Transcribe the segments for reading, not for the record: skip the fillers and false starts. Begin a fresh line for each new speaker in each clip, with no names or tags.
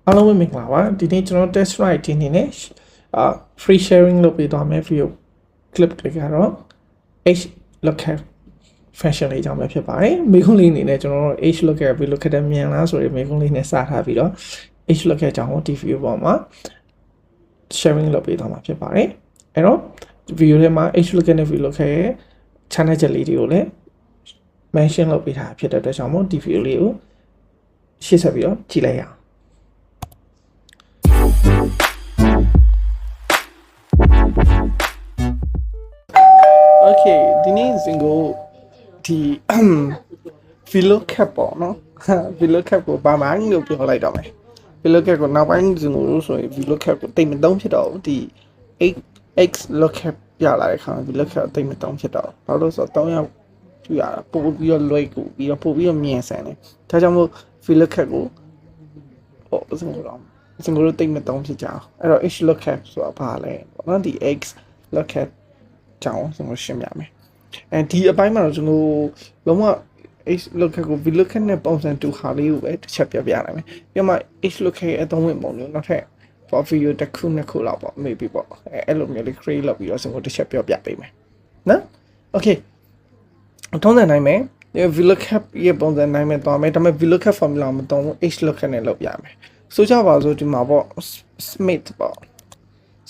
အားလုံးပဲမင်္ဂလာပါဒီနေ့ကျွန်တော် test write ဒီနေ့ free sharing လုပ်ပေးသွားမယ် video clip တွေကတော့ h lookup function လေးကြောင့်ပဲဖြစ်ပါတယ်မိခွန်းလေးအနေနဲ့ကျွန်တော်တို့ h lookup ပြီး lookup တဲ့မြန်လားဆိုရင်မိခွန်းလေးနဲ့စထားပြီးတော့ h lookup ကြောင့်ဒီ video ပေါ်မှာ sharing လုပ်ပေးသွားမှာဖြစ်ပါတယ်အဲ့တော့ video ထဲမှာ h lookup နဲ့ v lookup ရဲ့ channel ချက်လေးတွေကိုလည်း mention လုပ်ပေးထားဖြစ်တဲ့အတွက်ကြောင့်မို့ဒီ video လေးကိုရှေ့ဆက်ပြီးတော့ကြည့်လိုက်ရအောင်Okay ဒီနေ့ single ဒီ VLOOKUP ပေါ့နော် VLOOKUP ကိုဘာမှန်းလို့ပြောလိုက်တော့မယ် VLOOKUP ကိုနောက်ပိုင်း single လို့ဆိုရင် VLOOKUP ကိုတိတ်မသုံးဖြစ်တော့ဒီ x lookup ပြလာတဲ့ခါ VLOOKUP တိတ်မသုံးဖြစ်တော့ဘာလို့ဆိုတော့3ယောက်ပြရတာပို့ပြီးတော့လွိုက်ကိုပြီးတော့ပို့ပြီးတော့မြင်ဆန်တယ်ဒါကြောင့်မို့ VLOOKUP ကိုဟော single လို့တိတ်မသုံးဖြစ်ကြအောင်အဲ့တော့ h lookup ဆိုတာဘာလဲပေါ့နော်ဒီ x lookup ကြောင်းကျွန်တော်ရှင်းပြမယ်အဲဒီအပိုင်းမှာတော့ကျွန်တော်လုံးဝ h lookup ကို v lookup နဲ့ပုံစံတူဟာလေးကိုပဲတစ်ချက်ပြပြနိုင်မယ်ပြီးမှ h lookup ရဲ့အသုံးဝင်ပုံလို့နောက်ထပ် for video တစ်ခုနှစ်ခုလောက်ပေါ့ maybe ပေါ့အဲ့လိုမျိုးလေး create လုပ်ပြီးတော့ကျွန်တော်တစ်ချက်ပြပြပေးမယ်နော် okay ထုံးစံနိုင်မယ် v lookup ရဲ့ပုံစံနိုင်မယ်သွားမယ်ဒါပေမဲ့ v lookup formula မသုံးဘူး h lookup နဲ့လုပ်ပြမယ်ဆိုကြပါစို့ဒီမှာပေါ့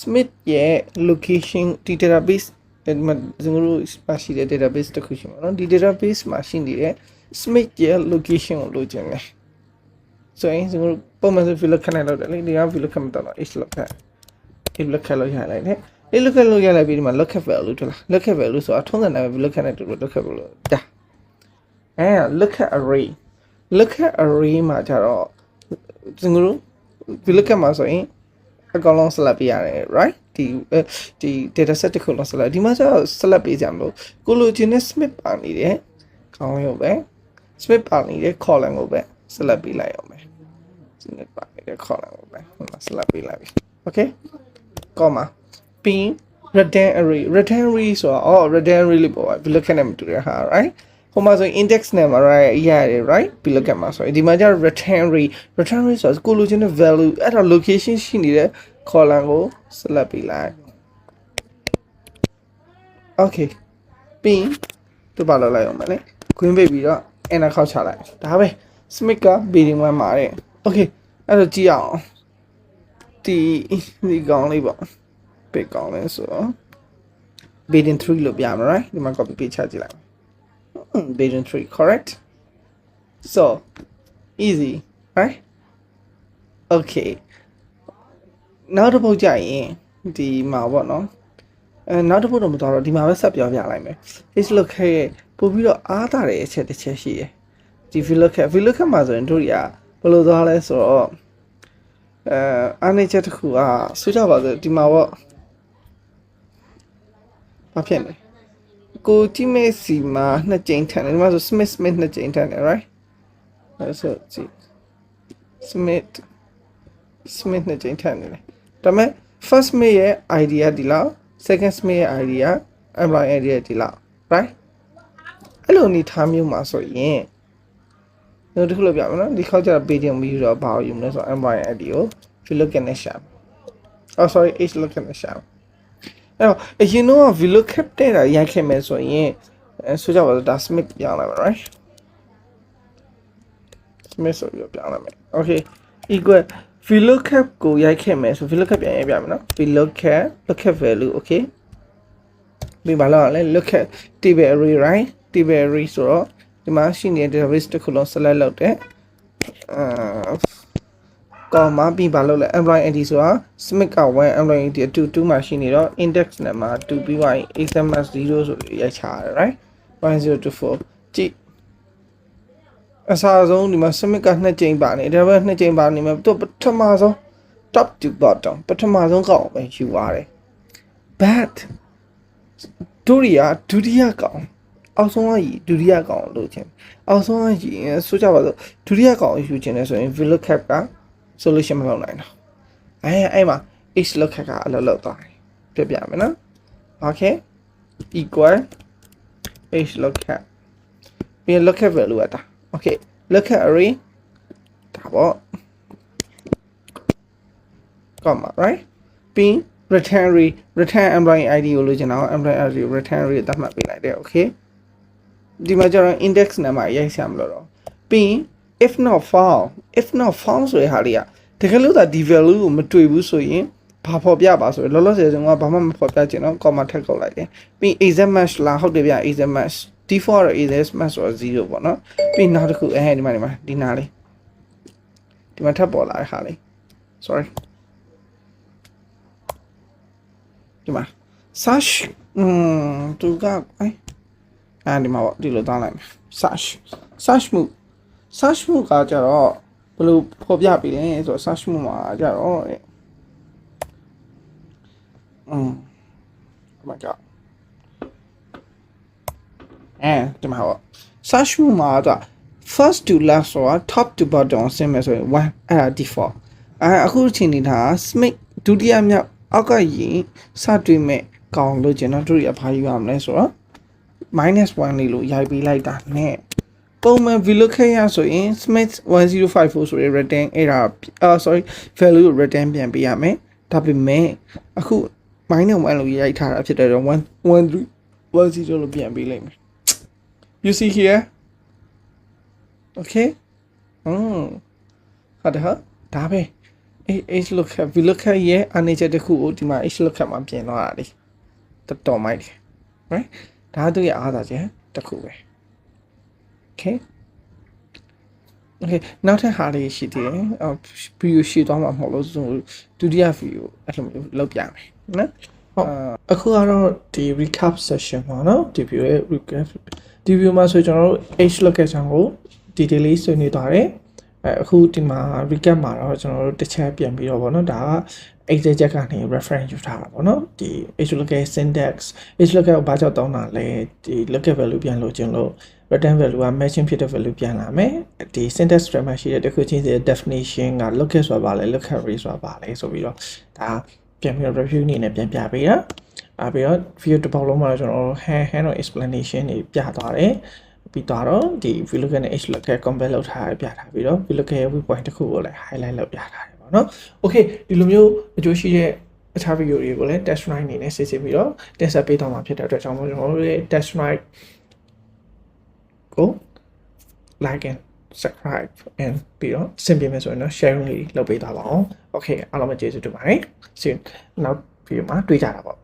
Smith ရဲ့ location ဒီ database ဒီမှာကျွန်တော်တို့ရှိတဲ့ database တစ်ခုရှိမှာเนาะဒီ database မှာရှိနေတဲ့ Smith ရဲ့ location ကိုလိုချင်တယ်ဆိုရင်ကျွန်တော်တို့ပုံမှန်ဆို VLOOKUP နဲ့လုပ်တယ်လေဒီက VLOOKUP မတော့ h lookup လို့ရလိုက်တယ် lookup လို့ရလိုက်ပြီးဒီမှာ lookup value ထလား lookup value ဆိုတာထုံးစံတိုင်းပဲ VLOOKUP နဲ့တူလို့ lookup လို့ဒါlookup array မှာကျတော့ကျွန်တော်တို့ VLOOKUP မှာဆိုရင်အကောင်လုံး select ပေးရတယ် right ဒီ data set တစ်ခုလုံး select ဒီမှာကျတော့ select ပေးကြမလို့ကိုလိုချင်တဲ့ Smith ပါနေတဲ့ခေါင်းရုပ်ပဲ Smith ပါနေတဲ့ column ကိုပဲ select ပေးလိုက်အောင်ပဲ Smith ပါနေတဲ့ column ကိုပဲဟိုမှာ select ပေးလိုက်ပြီ okay comma pin return array ဆိုတော့return array လို့ပေါ့ဗျ VLOOKUP နဲ့မတူတဲ့ဟာ right ဟိုမှာဆိုရင် index နဲ့မှာ right ရတယ် right VLOOKUP မှာဆိုရင်ဒီမှာကျတော့ return array ဆိုတော့ကိုလိုချင်တဲ့ value အဲ့ဒါ location ရှိနေတဲ့ column ကို select ပေးလိုက် okay ပြီးသူပါလောက်လိုက်အောင်မလဲ green ပိတ်ပြီးတော့ enter ခောက်ချလိုက်ဒါပဲ Smith က beating 1မှာတဲ့ okay အဲ့တော့ကြည့်အောင်ဒီကောင်လေးပေါ့ big ကောင်လေးဆိုတော့ beating 3လို့ပြမှာ right ဒီမှာ copy paste ချကြည့်လိုက်beating 3 correct so easy right okay နောက်တစ်ပုတ်ကြရင်ဒီမှာပေါ့နော်နောက်တစ်ပုတ်တော့မတော်တော့ဒီမှာပဲဆက်ပြောပြလိုက်မယ် h lookup ရဲ့ပို့ပြီးတော့အားတာတဲ့အချက်တစ်ချက်ရှိတယ်ဒီ VLOOKUP မှာဆိုရင်တို့ရဘယ်လိုသွားလဲဆိုတော့အားနည်းချက်တစ်ခုဆိုကြပါစို့ဒီမှာပေါ့ဘာဖြစ်လဲကိုကြည့်မဲ့စီမှာနှစ်ကြိမ်ထန်တယ်ဒီမှာဆို Smith နှစ်ကြိမ်ထန်တယ် right အဲ့ဆိုကြည့် Smith နှစ်ကြိမ်ထန်တယ်ဒါပေမဲ့ first Smith ရဲ့ idea ဒီလောက် second Smith ရဲ့ idea employee idea ဒီလောက် right အဲ့လိုအနေထားမျိုးမှာဆိုရင်တို့တစ်ခုလောက်ပြမယ်နော်ဒီခေါက်ကျတော့ paging ပြီးတော့ဘာလို့ယူမလဲဆိုတော့ employee idea ကို VLOOKUP နဲ့ရှာsorry h lookup နဲ့ရှာအဲ့တော့အရင်တော့ VLOOKUP တဲ့တာရိုက်ခဲ့မယ်ဆိုရင်ဆိုကြပါစို့ဒါ Smith ပြောင်းလိုက်ပါ right Smith ဆိုပြီးပြောင်းလိုက်မယ် okay equal VLOOKUP ကိုရိုက်ခဲ့မယ်ဆို VLOOKUP ပြန်ရိုက်ပြမယ်နော် lookup value okay ပြီးပါလားလဲ lookup table array right table array ဆိုတော့ဒီမှာရှိနေတဲ့ database တစ်ခုလုံး select လုပ်တယ်comma ပြီးပါလို့လဲ employee id ဆိုတာ Smith က1 employee id 2မှာရှိနေတော့ index နဲ့မှာ2ပြီးသွားရင် xms 0ဆိုပြီးရိုက်ချရတယ် right 1024ကြည့်အစားဆုံးဒီမှာ Smith က2ကြိမ်ပါနေဒါပေမဲ့2ကြိမ်ပါနေမှာသူပထမဆုံး top to bottom ပထမဆုံးကောင်ပဲယူရတယ် but တို့ရီကဒုတိယကောင်အောက်ဆုံးကဒုတိယကောင်လို့ချင်းအောက်ဆုံးကဆိုကြပါစို့ဒုတိယကောင်ယူချင်တယ်ဆိုရင် VLOOKUP က solution မလုပ်နိုင်တော့အဲ့မှာ h lookup ကအလုပ်လုပ်သွားတယ်ပြပြမယ်နော် okay equal h lookup ပြီး lookup value တာ okay lookup array ဒါပေါ့ comma right ပြီး return employee ID ကိုလိုချင်တာ employee ID ကို return rate သတ်မှတ်ပေးလိုက်တယ် okay ဒီမှာကျတော့ index number ရိုက်ဆရာမလို့တော့ပြီး if not found ဆိုတဲ့ဟာလေးကတကယ်လို့ဒါဒီ value ကိုမတွေ့ဘူးဆိုရင်ဘာဖော်ပြပါဆိုရင်လောလောဆယ်ကျွန်တော်ကဘာမှမဖော်ပြချင်တော့ comma ထပ်ကောက်လိုက်တယ်ပြီး exact match လားဟုတ်တယ်ဗျ exact match default တော့ exact match ဆိုတော့0ပေါ့နော်ပြီးနောက်တစ်ခုဒီမှာဒီနားလေးဒီမှာထပ်ပေါ်လာတဲ့ဟာလေး sorry ဒီမှာ search သူကဒီမှာပေါ့ဒီလိုတောင်းလိုက်မယ် search မှုကကြတော့ဘယ်လိုဖော်ပြပေးလဲဆိုတော့ search မှုမှာကြတော့oh my god ဒီမှာပေါ့ search မှုမှာက first to last ဆိုတာ top to bottom ဆင်းမယ်ဆိုရင်1အဲ့ဒါ default အခုချိန်နေတာ smith ဒုတိယမြောက်အောက်ကရင်စတွေ့မဲ့ကောင်လို့ကျွန်တော်တို့ရဘာယူရမလဲဆိုတော့ -1 လေးလို့ရိုက်ပေးလိုက်တာနဲ့ပုံမှန် VLOOKUP ရဆိုရင် Smith 1054ဆိုတဲ့ return အဲ့ဒါsorry value ကို return ပြန်ပေးရမယ်ဒါပေမဲ့အခု -1 လို့ရိုက်ထားတာဖြစ်တဲ့တော့11310လို့ပြန်ပေးလိုက်မယ် you see here okay ဟာဒါပဲH lookup VLOOKUP ရဲ့အနေချက်တစ်ခုကိုဒီမှာ H lookup မှာပြင်သွားတာလေတော်မိုက်တယ် right ဒါသူရဲ့အားသာချက်တစ်ခုပဲ okay နောက်ထပ်ဟာလေးရှိသေးတယ်ဗီဒီယိုရှေ့သွားမှာမဟုတ်လို့ဒုတိယဗီဒီယိုအဲ့လိုမျိုးလုပ်ပြမယ်နော်ဟုတ်အခုကတော့ဒီ recap session ပါနော်ဒီဗီဒီယိုရဲ့ recap ဒီဗီဒီယိုမှာဆိုကျွန်တော်တို့ H lookup ချောင်းကို detail လေးဆွေးနွေးသွားတယ်အခုဒီမှာ recap မှာတော့ကျွန်တော်တို့တစ်ချက်ပြန်ပြီးတော့ဗောနော်ဒါက exact ချက်ကနေ reference ယူထားတာဗောနော်ဒီ HLOOKUP syntax HLOOKUP ကိုဘာကြောင့်တောင်းတာလဲဒီ lookup value ပြန်လို့ခြင်းလို့ return value က matching ဖြစ်တဲ့ value ပြန်လာမယ်ဒီ syntax string မှာရှိတဲ့တစ်ခုချင်းစီ definition က lookup ဆိုတာဘာလဲ lookup array ဆိုတာဘာလဲဆိုပြီးတော့ဒါပြန်ပြီးတော့ review အနေနဲ့ပြန်ပြပေးတာပြီးတော့ video တစ်ပေါက်လုံးမှာတော့ကျွန်တော် hand on explanation တွေပြသွားတယ်ပြီးတော့ဒီ VLOOKUP နဲ့ HLOOKUP compare လုပ်ထားပြထားပြီးတော့ VLOOKUP ရဲ့ point တစ်ခုကိုလည်း highlight လုပ်ပြထားတယ်ပေါ့နော် okay ဒီလိုမျိုးအကျိုးရှိတဲ့အခြား video တွေကိုလည်း test run အနေနဲ့စစ်စစ်ပြီးတော့တင်ဆက်ပေးသွားမှာဖြစ်တဲ့အတွက်ကြောင့်ကျွန်တော်တို့ရဲ့ test run ကို like and subscribe and ပြီးတော့ဆင်ပြေမယ်ဆိုရင်တော့ sharing လေးလုပ်ပေးသွားပါအောင် okay အားလုံးပဲကျေးဇူးတင်ပါတယ် see you နောက် video မှာတွေ့ကြတာပေါ့